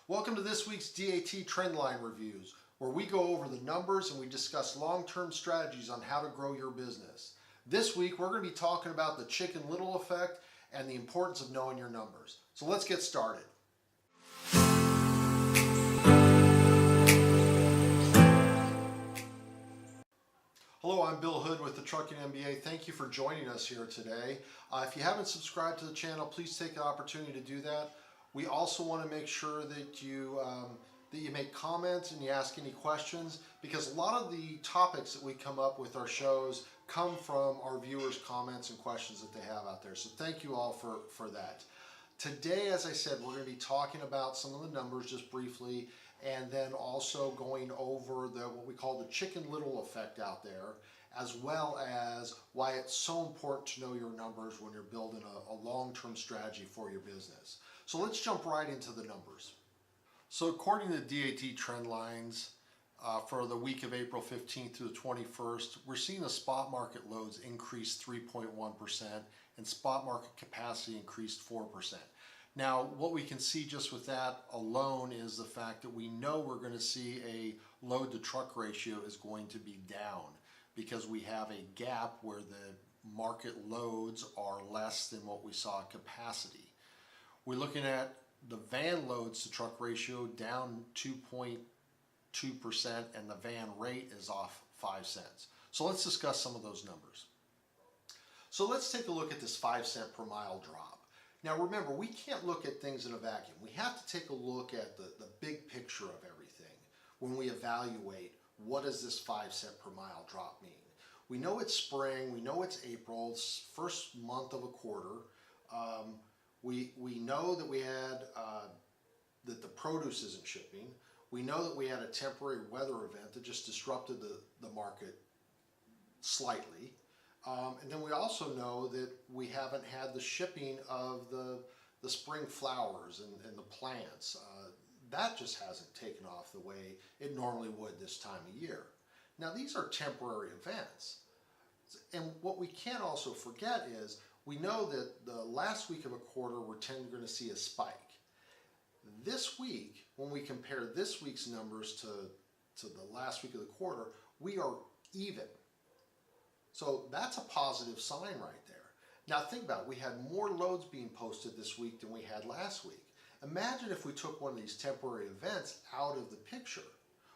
Welcome to this week's DAT Trendline Reviews, where we go over the numbers and we discuss long-term strategies on how to grow your business. This week, we're going to be talking about the Chicken Little effect and the importance of knowing your numbers. So let's get started. Hello, I'm Bill Hood with the TruckingMBA. Thank you for joining us here today. If you haven't subscribed to the channel, please take the opportunity to do that. We also want to make sure that you make comments and you ask any questions, because a lot of the topics that we come up with our shows come from our viewers' comments and questions that they have out there. So thank you all for that. Today, as I said, we're going to be talking about some of the numbers just briefly, and then also going over what we call the Chicken Little effect out there, as well as why it's so important to know your numbers when you're building a long-term strategy for your business. So let's jump right into the numbers. So according to DAT Trendlines, for the week of April 15th through the 21st, we're seeing the spot market loads increase 3.1% and spot market capacity increased 4%. Now, what we can see just with that alone is the fact that we know we're going to see a load to truck ratio is going to be down, because we have a gap where the market loads are less than what we saw capacity. We're looking at the van loads to truck ratio down 2.2%, and the van rate is off 5 cents. So let's discuss some of those numbers. So let's take a look at this 5 cent per mile drop. Now remember, we can't look at things in a vacuum. We have to take a look at the big picture of everything when we evaluate what does this 5 cent per mile drop mean. We know it's spring, we know it's April, it's first month of a quarter. We know that we had that the produce isn't shipping. We know that we had a temporary weather event that just disrupted the market slightly. And then we also know that we haven't had the shipping of the spring flowers and the plants. That just hasn't taken off the way it normally would this time of year. Now, these are temporary events. And what we can't also forget is we know that the last week of a quarter, we're going to see a spike. This week, when we compare this week's numbers to the last week of the quarter, we are even. So that's a positive sign right there. Now think about it. We had more loads being posted this week than we had last week. Imagine if we took one of these temporary events out of the picture.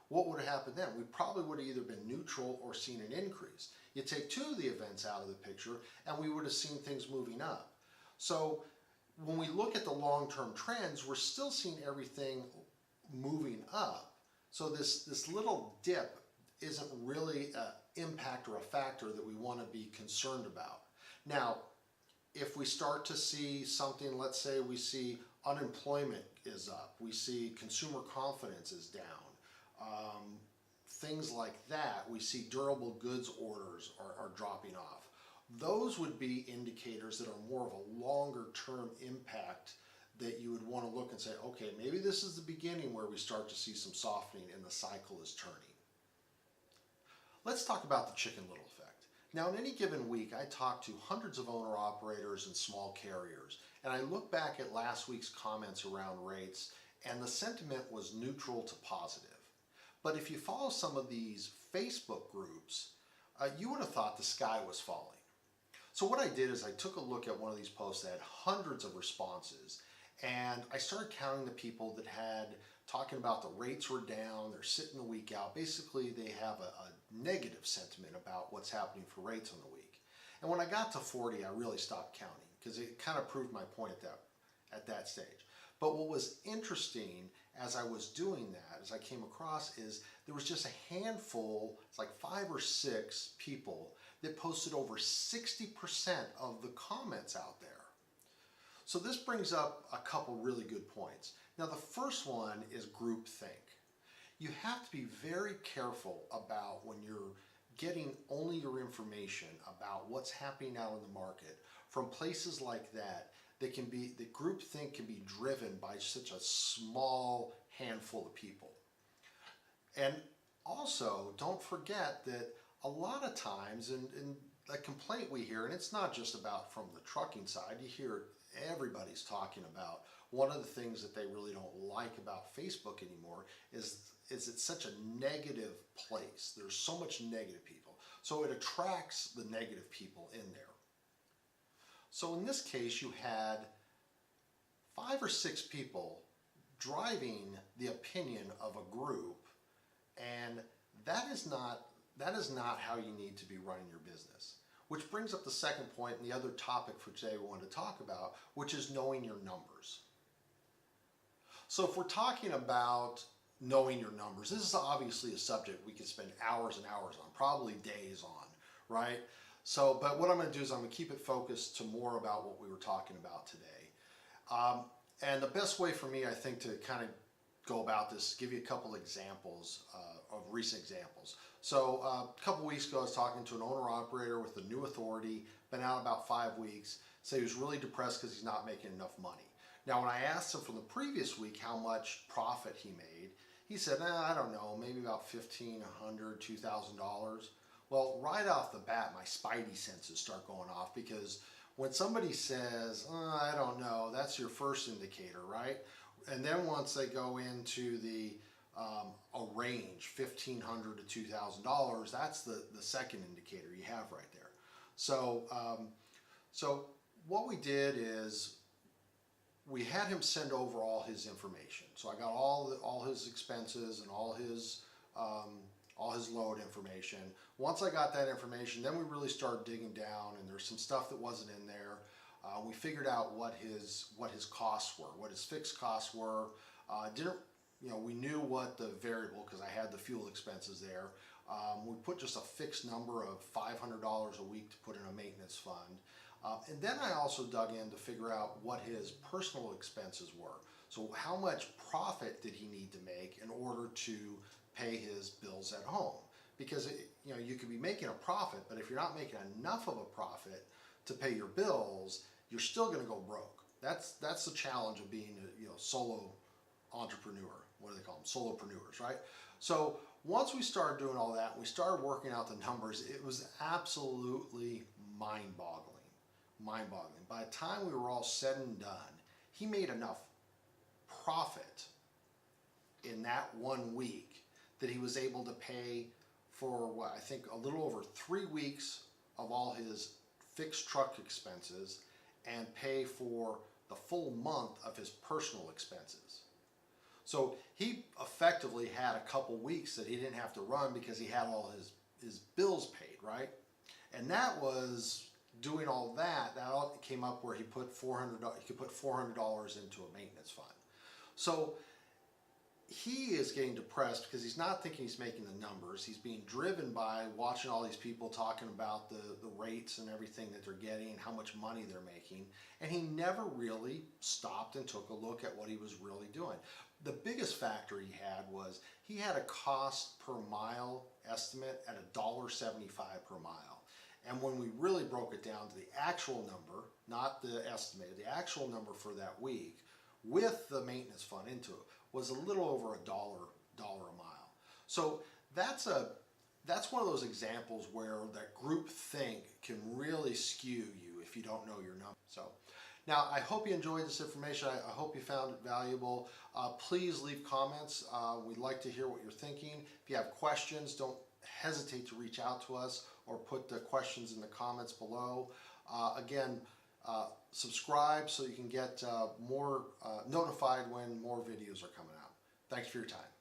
What would have happened then? We probably would have either been neutral or seen an increase. You take two of the events out of the picture and we would have seen things moving up. So when we look at the long-term trends, we're still seeing everything moving up. So this little dip isn't really an impact or a factor that we want to be concerned about. Now, if we start to see something, let's say we see unemployment is up, we see consumer confidence is down, things like that, we see durable goods orders are dropping off. Those would be indicators that are more of a longer term impact that you would want to look and say, okay, maybe this is the beginning where we start to see some softening and the cycle is turning. Let's talk about the Chicken Little effect. Now, in any given week, I talk to hundreds of owner-operators and small carriers, and I look back at last week's comments around rates, and the sentiment was neutral to positive. But if you follow some of these Facebook groups, you would have thought the sky was falling. So what I did is I took a look at one of these posts that had hundreds of responses, and I started counting the people that had talking about the rates were down, they're sitting the week out. Basically, they have a negative sentiment about what's happening for rates on the week. And when I got to 40, I really stopped counting because it kind of proved my point at that stage. But what was interesting as I was doing that, as I came across, is there was just a handful, it's like 5 or 6 people that posted over 60% of the comments out there. So this brings up a couple really good points. Now, the first one is groupthink. You have to be very careful about when you're getting only your information about what's happening out in the market from places like that. The groupthink can be driven by such a small handful of people. And also, don't forget that a lot of times, and a complaint we hear, and it's not just about from the trucking side, you hear everybody's talking about, one of the things that they really don't like about Facebook anymore is it's such a negative place. There's so much negative people. So it attracts the negative people in there. So in this case, you had 5 or 6 people driving the opinion of a group, and that is not how you need to be running your business. Which brings up the second point and the other topic for today we wanted to talk about, which is knowing your numbers. So if we're talking about knowing your numbers, this is obviously a subject we could spend hours and hours on, probably days on, right? So, but what I'm going to do is I'm going to keep it focused to more about what we were talking about today. And the best way for me, I think, to kind of go about this, give you a couple examples of recent examples. So a couple weeks ago, I was talking to an owner-operator with a new authority, been out about 5 weeks, said he was really depressed because he's not making enough money. Now, when I asked him from the previous week how much profit he made, he said, I don't know, maybe about $1,500, $2,000. Well, right off the bat, my spidey senses start going off, because when somebody says, I don't know, that's your first indicator, right? And then once they go into the a range, $1,500 to $2,000, that's the second indicator you have right there. So, so what we did is we had him send over all his information. So I got all his expenses and all his load information. Once I got that information, then we really started digging down, and there's some stuff that wasn't in there. We figured out what his costs were, what his fixed costs were. We knew what the variable, because I had the fuel expenses there. We put just a fixed number of $500 a week to put in a maintenance fund. And then I also dug in to figure out what his personal expenses were. So how much profit did he need to make in order to pay his bills at home? Because you could be making a profit, but if you're not making enough of a profit to pay your bills, you're still going to go broke. That's the challenge of being a solo entrepreneur. What do they call them? Solopreneurs, right? So once we started doing all that, we started working out the numbers. It was absolutely mind-boggling. Mind-boggling. By the time we were all said and done, he made enough profit in that 1 week that he was able to pay for what I think a little over 3 weeks of all his fixed truck expenses and pay for the full month of his personal expenses. So he effectively had a couple weeks that he didn't have to run because he had all his bills paid, right? And that was doing all that all came up where he put $400. He could put $400 into a maintenance fund. So he is getting depressed because he's not thinking he's making the numbers. He's being driven by watching all these people talking about the rates and everything that they're getting and how much money they're making. And he never really stopped and took a look at what he was really doing. The biggest factor he had was he had a cost per mile estimate at $1.75 per mile. And when we really broke it down to the actual number, not the estimate, the actual number for that week with the maintenance fund into it was a little over $1 a mile. So that's one of those examples where that group think can really skew you if you don't know your number. So now I hope you enjoyed this information. I hope you found it valuable. Please leave comments. We'd like to hear what you're thinking. If you have questions, don't hesitate to reach out to us or put the questions in the comments below. Again, subscribe so you can get more notified when more videos are coming out. Thanks for your time.